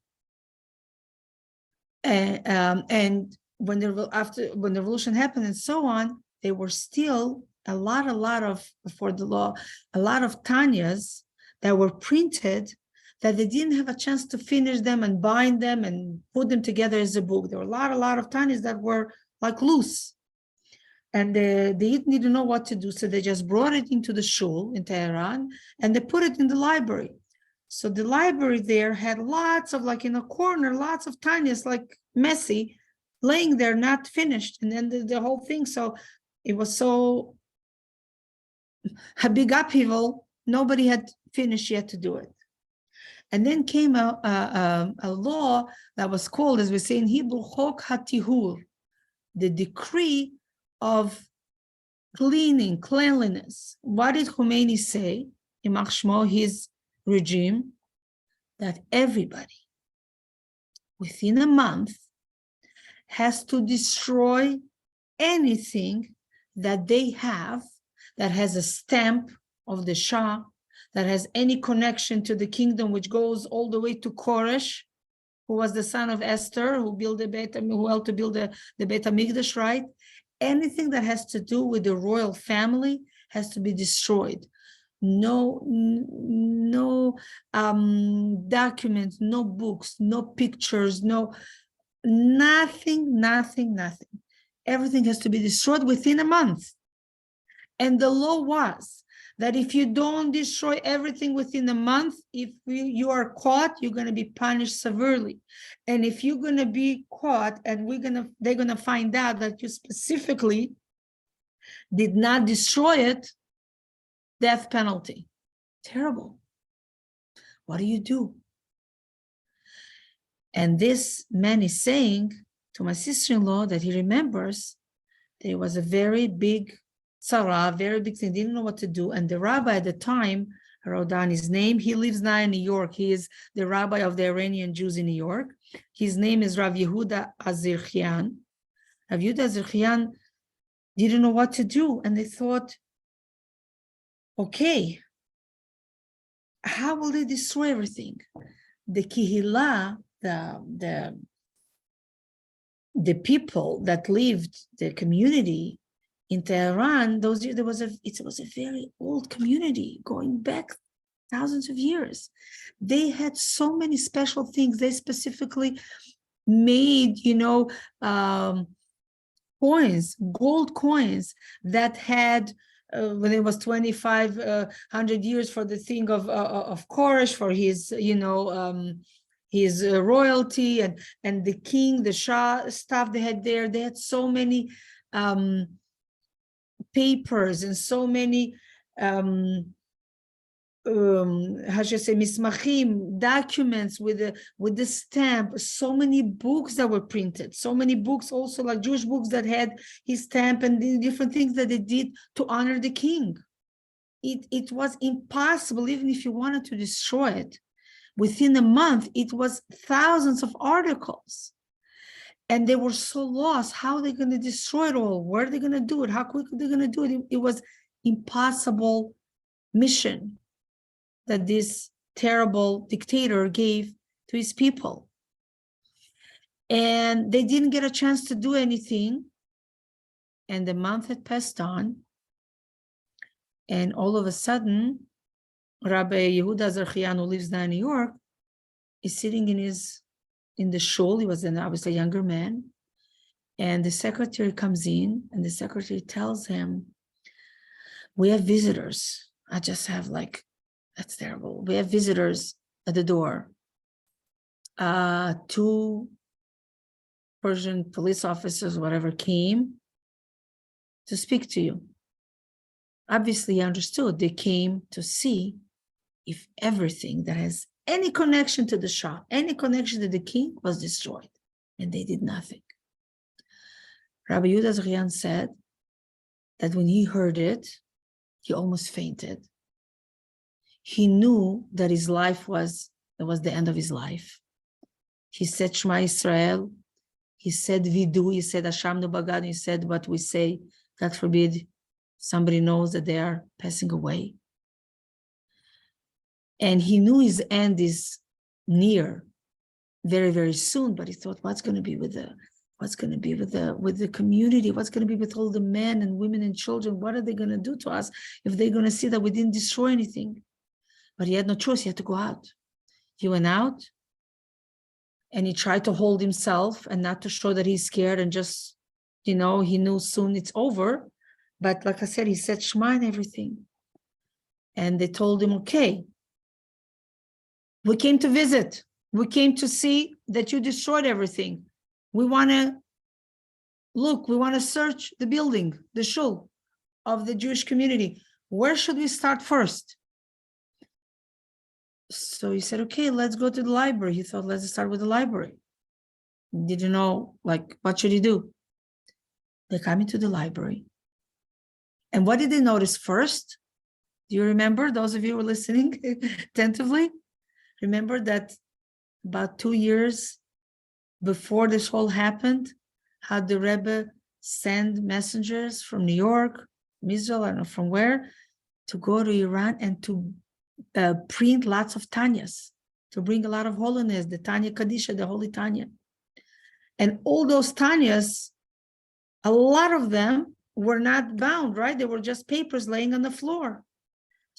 A: And when the revolution happened and so on, there were still a lot of before the law, a lot of Tanyas that were printed that they didn't have a chance to finish them and bind them and put them together as a book. There were a lot of Tanyas that were like loose. And they didn't need to know what to do. So they just brought it into the shul in Tehran, and they put it in the library. So the library there had lots of, like in a corner, lots of Tanyas, like messy, laying there, not finished. And then the whole thing, so it was so a big upheaval, nobody had finished yet to do it. And then came a law that was called, as we say in Hebrew, Chok HaTihur, the decree of cleanliness. What did Khomeini say, Ymach Shmo, his regime? That everybody within a month has to destroy anything that they have that has a stamp of the Shah, that has any connection to the kingdom, which goes all the way to Koresh, who was the son of Esther, who helped to build the Beit HaMikdash, right? Anything that has to do with the royal family has to be destroyed. no documents, no books, no pictures, nothing. Everything has to be destroyed within a month. And the law was that if you don't destroy everything within a month, if you are caught, you're going to be punished severely. And if you're going to be caught and they're going to find out that you specifically did not destroy it, death penalty. Terrible. What do you do? And this man is saying to my sister-in-law that he remembers that it was a very big tzara, very big thing, didn't know what to do. And the rabbi at the time, I wrote down his name. He lives now in New York. He is the rabbi of the Iranian Jews in New York. His name is Rav Yehuda Azirchian. Rav Yehuda Azirchian didn't know what to do. And they thought, okay, how will they destroy everything? The Kihila, the people that lived, the community in Tehran, it was a very old community going back thousands of years. They had so many special things. They specifically made, coins, gold coins that had, when it was 2,500 years for the thing of Koresh, for his, his royalty and the king, the Shah stuff they had there. They had so many papers and so many how should I say, mismachim, documents with the stamp, so many books that were printed, so many books also like Jewish books that had his stamp and the different things that they did to honor the king. It was impossible, even if you wanted to destroy it. Within a month, it was thousands of articles. And they were so lost. How are they going to destroy it all? Where are they going to do it? How quickly are they going to do it? It was impossible mission that this terrible dictator gave to his people. And they didn't get a chance to do anything. And the month had passed on. And all of a sudden, Rabbi Yehuda Azarchian, who lives now in New York, is sitting in the shul. He was obviously a younger man. And the secretary comes in, and the secretary tells him, we have visitors. I just have that's terrible. We have visitors at the door. 2 Persian police officers, whatever, came to speak to you. Obviously, he understood. They came to see if everything that has any connection to the Shah, any connection to the king was destroyed. And they did nothing. Rabbi Yehuda Azarchian said that when he heard it, he almost fainted. He knew that his life was the end of his life. He said Shema Yisrael. He said Vidu. He said Hashamnu Bagad. He said what we say, God forbid, somebody knows that they are passing away. And he knew his end is near, very, very soon. But he thought, what's going to be with the community? What's going to be with all the men and women and children? What are they going to do to us if they're going to see that we didn't destroy anything? But he had no choice. He had to go out. He went out and he tried to hold himself and not to show that he's scared and just, he knew soon it's over. But like I said, he said Shema and everything. And they told him, okay, we came to visit. We came to see that you destroyed everything. We want to look, we want to search the building, the shul of the Jewish community. Where should we start first? So he said, okay, let's go to the library. He thought, let's start with the library. Didn't know, what should he do? They come into the library. And what did they notice first? Do you remember, those of you who are listening attentively? Remember that about 2 years before this whole happened, how the Rebbe sent messengers from New York, from Israel, I don't know from where, to go to Iran and to print lots of Tanyas, to bring a lot of holiness, the Tanya Kadisha, the Holy Tanya. And all those Tanyas, a lot of them were not bound, right? They were just papers laying on the floor.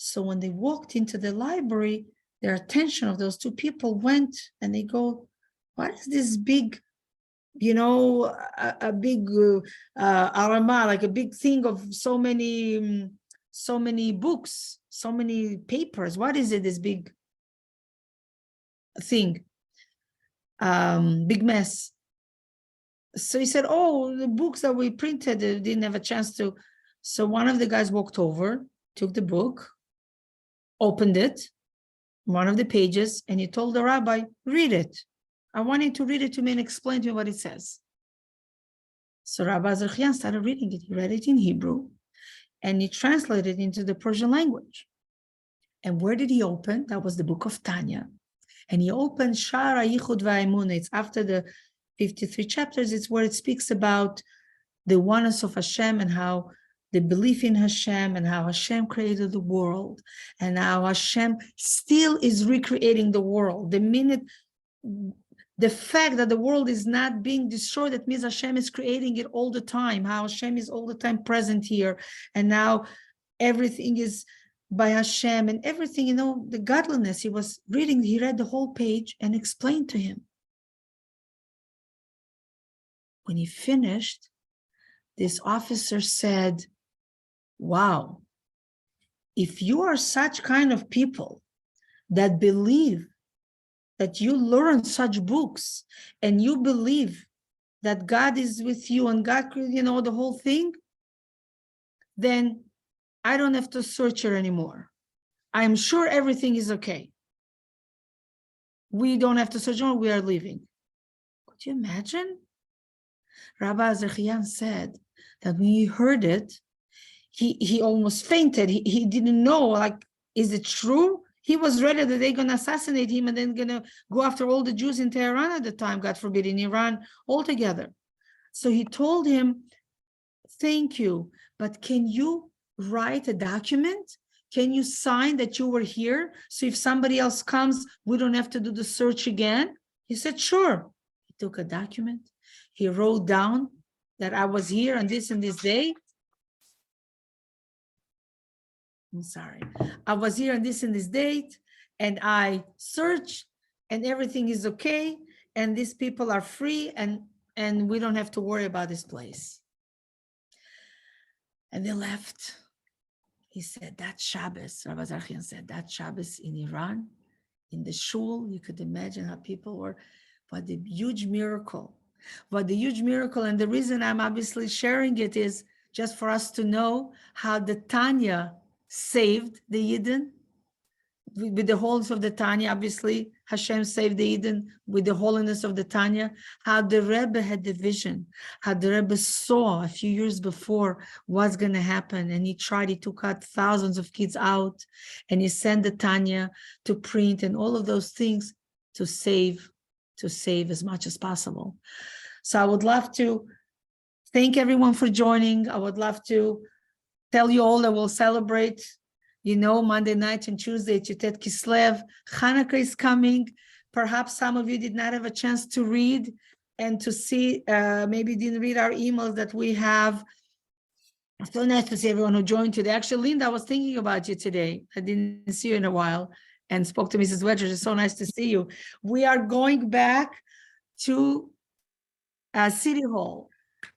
A: So when they walked into the library, their attention of those two people went, and they go, what is this big, a big arama, like a big thing of so many books, so many papers. What is it, this big thing? Big mess. So he said, oh, the books that we printed, didn't have a chance to. So one of the guys walked over, took the book, opened it, one of the pages, and he told the rabbi, read it. I want you to read it to me and explain to me what it says. So Rabbi Azarchian started reading it. He read it in Hebrew, and he translated it into the Persian language. And where did he open? That was the book of Tanya. And he opened Shara Yichud Va'emunah. It's after the 53 chapters. It's where it speaks about the oneness of Hashem and how the belief in Hashem and how Hashem created the world and how Hashem still is recreating the world. The fact that the world is not being destroyed, that means Hashem is creating it all the time, how Hashem is all the time present here, and now everything is by Hashem and everything, the godliness. He was reading, he read the whole page and explained to him. When he finished, this officer said, wow, if you are such kind of people that believe that you learn such books and you believe that God is with you and God, the whole thing, then I don't have to search here anymore. I'm sure everything is okay. We don't have to search anymore, we are leaving. Could you imagine? Rabbi Azarchian said that when he heard it, he almost fainted. He didn't know, is it true? He was ready that they're going to assassinate him and then going to go after all the Jews in Tehran at the time, God forbid, in Iran altogether. So he told him, thank you, but can you write a document? Can you sign that you were here? So if somebody else comes, we don't have to do the search again? He said, sure. He took a document. He wrote down that I was here on this and this day. I'm sorry. I was here on this and this date, and I searched, and everything is okay, and these people are free, and we don't have to worry about this place. And they left. He said, that Shabbos, Rabbi Azarchian said, that Shabbos in Iran, in the shul, you could imagine how people were, what the huge miracle. What the huge miracle, and the reason I'm obviously sharing it is just for us to know how the Tanya saved the Yidden. With the holiness of the Tanya, obviously, Hashem saved the Yidden with the holiness of the Tanya. How the Rebbe had the vision, how the Rebbe saw a few years before what's going to happen, and he took out thousands of kids out, and he sent the Tanya to print and all of those things to save as much as possible. So I would love to thank everyone for joining. I would love to tell you all that we'll celebrate, Monday night and Tuesday, Yutet Kislev. Hanukkah is coming. Perhaps some of you did not have a chance to read and to see, maybe didn't read our emails that we have. It's so nice to see everyone who joined today. Actually, Linda, I was thinking about you today. I didn't see you in a while and spoke to Mrs. Wedger. It's so nice to see you. We are going back to City Hall.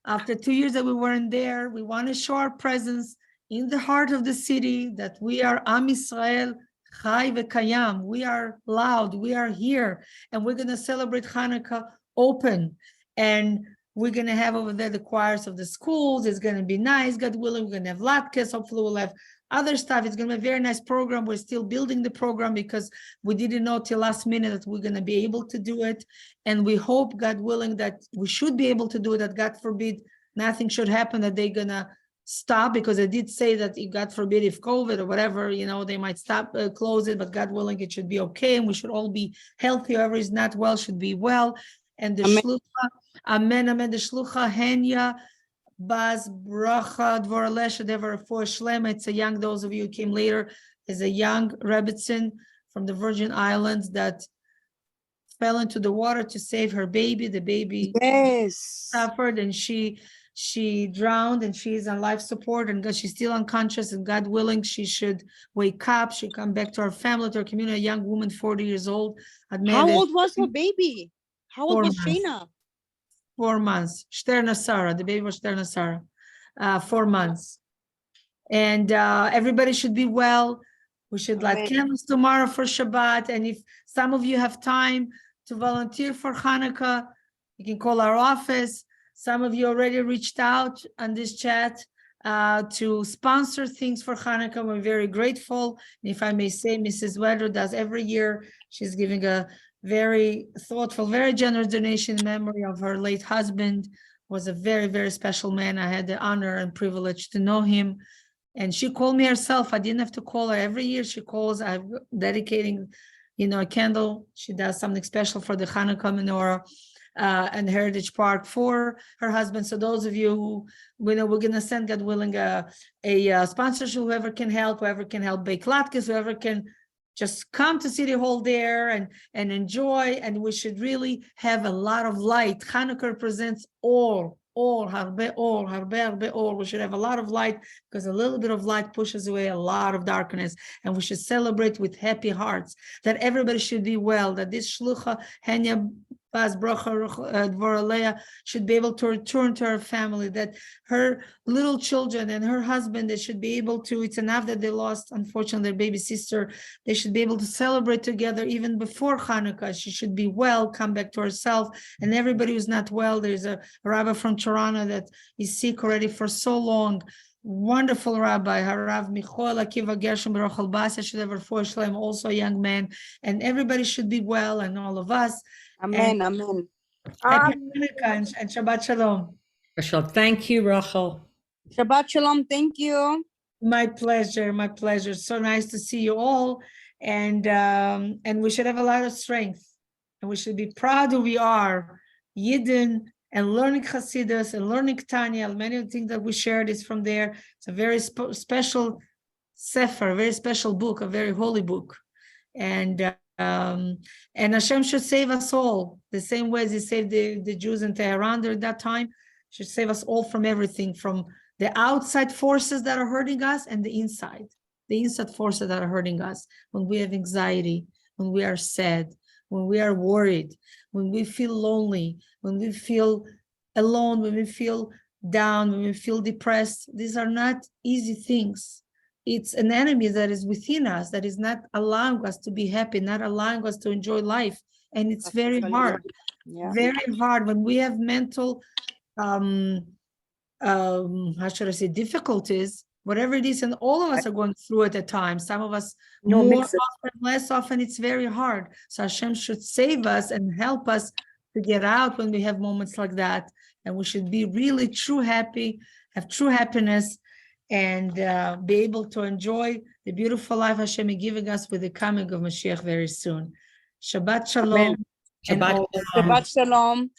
A: After 2 years that we weren't there, we want to show our presence in the heart of the city, that we are Am Yisrael, Chai V'Kayam. We are loud, we are here, and we're going to celebrate Hanukkah open. And we're going to have over there the choirs of the schools. It's going to be nice, God willing. We're going to have latkes. Hopefully we'll have other stuff. It's going to be a very nice program. We're still building the program because we didn't know till last minute that we're going to be able to do it. And we hope, God willing, that we should be able to do it, that God forbid, nothing should happen, that they're going to stop, because I did say that if God forbid, if COVID or whatever, they might stop, close it, but God willing, it should be okay. And we should all be healthy. Whoever is not well should be well. And the shlucha, amen, amen, the shlucha, Henya, Baz, Bracha, Dvoralesha, Devar, for Shlema. It's a young, those of you who came later, is a young Rebbetzin from the Virgin Islands that fell into the water to save her baby. The baby suffered, and she she drowned and she's on life support, and she's still unconscious, and God willing, she should wake up. She come back to her family, to her community, a young woman, 40 years old.
B: How old was her baby? How old
A: 4
B: was
A: months.
B: Shayna?
A: 4 months. Shterna Sarah, the baby was Shterna Sarah, 4 months. And everybody should be well. We should light candles tomorrow for Shabbat. And if some of you have time to volunteer for Hanukkah, you can call our office. Some of you already reached out on this chat to sponsor things for Hanukkah. We're very grateful. And if I may say, Mrs. Wedder does every year. She's giving a very thoughtful, very generous donation in memory of her late husband. Was a very, very special man. I had the honor and privilege to know him. And she called me herself. I didn't have to call her. Every year she calls. I'm dedicating, a candle. She does something special for the Hanukkah menorah and Heritage Park for her husband. So those of you who, we're going to send, God willing, a sponsorship, whoever can help bake latkes, whoever can just come to City Hall there and enjoy. And we should really have a lot of light. Hanukkah represents all. We should have a lot of light, because a little bit of light pushes away a lot of darkness. And we should celebrate with happy hearts, that everybody should be well, that this shlucha Henya Bas Bracha Dvoraleah should be able to return to her family, that her little children and her husband, they should be able to, it's enough that they lost, unfortunately, their baby sister, they should be able to celebrate together even before Hanukkah. She should be well, come back to herself. And everybody who's not well, there's a rabbi from Toronto that is sick already for so long. Wonderful rabbi, Harav Michoel Akiva Gershom Rochel Basa should have her for Shalem, also a young man, and everybody should be well, and all of us.
B: Amen, amen.
A: Happy Hanukkah and Shabbat Shalom.
C: Rochel, thank you, Rochel.
B: Shabbat Shalom, thank you.
A: My pleasure, my pleasure. So nice to see you all, and we should have a lot of strength, and we should be proud who we are, Yidden, and learning Hasidus and learning Tanya. Many of the things that we shared is from there. It's a very special sefer, a very special book, a very holy book, and Hashem should save us all the same way as He saved the Jews in Tehran during that time. Should save us all from everything, from the outside forces that are hurting us and the inside forces that are hurting us. When we have anxiety, when we are sad, when we are worried, when we feel lonely, when we feel alone, when we feel down, when we feel depressed, these are not easy things. It's an enemy that is within us, that is not allowing us to be happy, not allowing us to enjoy life. And it's very hard, very hard when we have mental, how should I say, difficulties, whatever it is, and all of us are going through it at times. Some of us more often, less often, it's very hard. So Hashem should save us and help us to get out when we have moments like that. And we should be really have true happiness, and be able to enjoy the beautiful life Hashem is giving us with the coming of Mashiach very soon. Shabbat Shalom.
C: Shabbat Shalom.
B: Shabbat Shalom.